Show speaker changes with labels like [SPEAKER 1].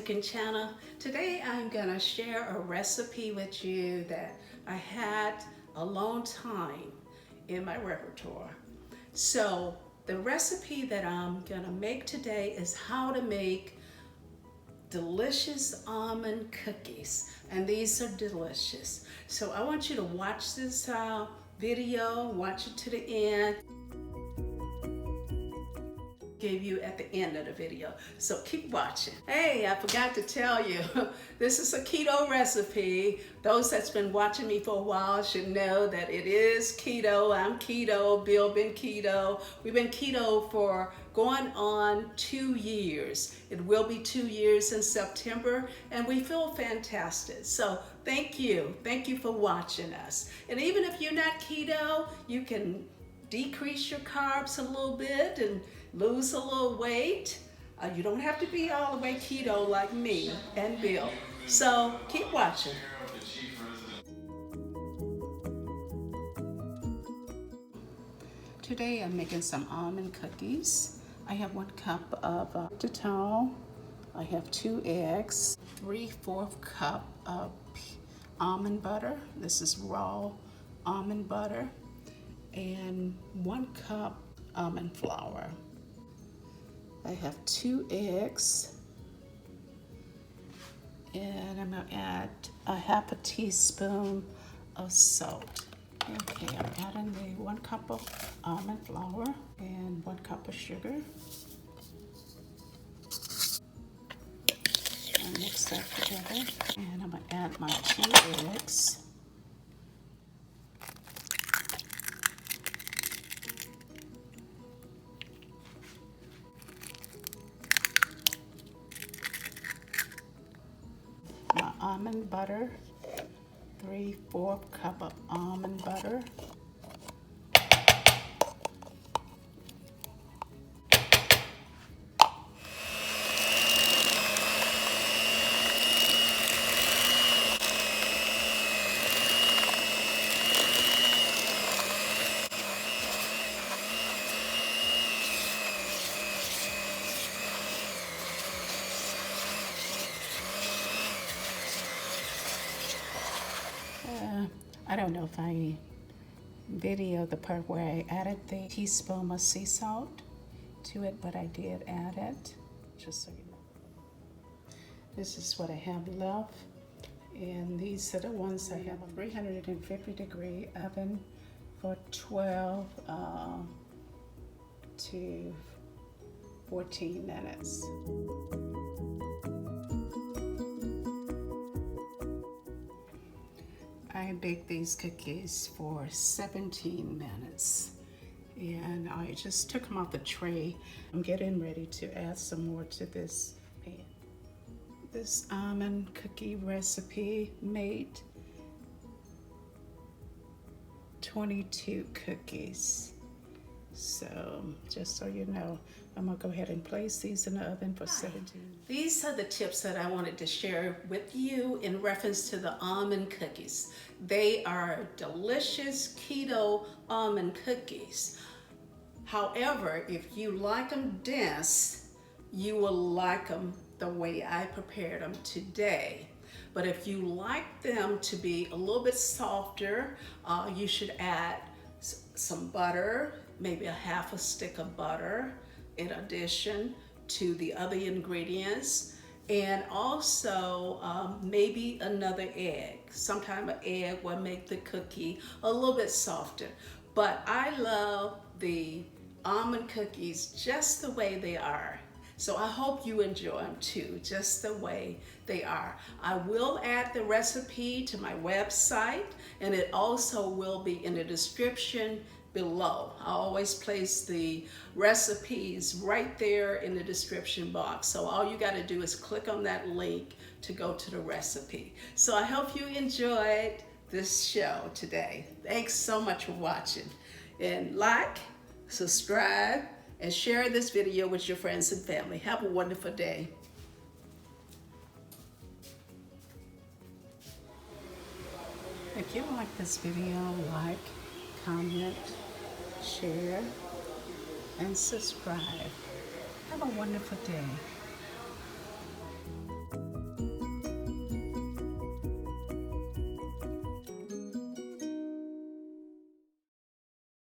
[SPEAKER 1] cooking channel. Today I'm gonna share a recipe with you that I had a long time in my repertoire. So the recipe that I'm gonna make today is how to make delicious almond cookies, and these are delicious. So I want you to watch this video, watch it to the end. Give you at the end of the video, so keep watching. Hey, I forgot to tell you, this is a keto recipe. Those that's been watching me for a while should know that it is keto. I'm keto, Bill been keto. We've been keto for going on 2 years. It will be 2 years in September, and we feel fantastic. So thank you for watching us. And even if you're not keto, you can decrease your carbs a little bit and lose a little weight. You don't have to be all the way keto like me and Bill. So keep watching. Today I'm making some almond cookies. I have 1 cup of erythritol. I have 2 eggs, 3/4 cup of almond butter. This is raw almond butter. And 1 cup almond flour. I have 2 eggs, and I'm gonna add a 1/2 teaspoon of salt. Okay, I'm adding the 1 cup of almond flour and 1 cup of sugar. And mix that together, and I'm gonna add my 2 eggs. My almond butter, 3/4 cup of almond butter. I don't know if I videoed the part where I added the teaspoon of sea salt to it, but I did add it, just so you know. This is what I have left, and these are the ones I have a 350-degree oven for 12 to 14 minutes. I baked these cookies for 17 minutes, and I just took them off the tray. I'm getting ready to add some more to this pan. This almond cookie recipe made 22 cookies. So just so you know, I'm gonna go ahead and place these in the oven for 17. These are the tips that I wanted to share with you in reference to the almond cookies. They are delicious keto almond cookies. However, if you like them dense, you will like them the way I prepared them today. But if you like them to be a little bit softer, you should add some butter, maybe a 1/2 stick of butter in addition to the other ingredients, and also maybe another egg. Some kind of egg will make the cookie a little bit softer. But I love the almond cookies just the way they are. So I hope you enjoy them too, just the way they are. I will add the recipe to my website, and it also will be in the description below. I always place the recipes right there in the description box. So all you got to do is click on that link to go to the recipe. So I hope you enjoyed this show today. Thanks so much for watching. And like, subscribe, and share this video with your friends and family. Have a wonderful day. If you like this video, like, comment, share, and subscribe. Have a wonderful day.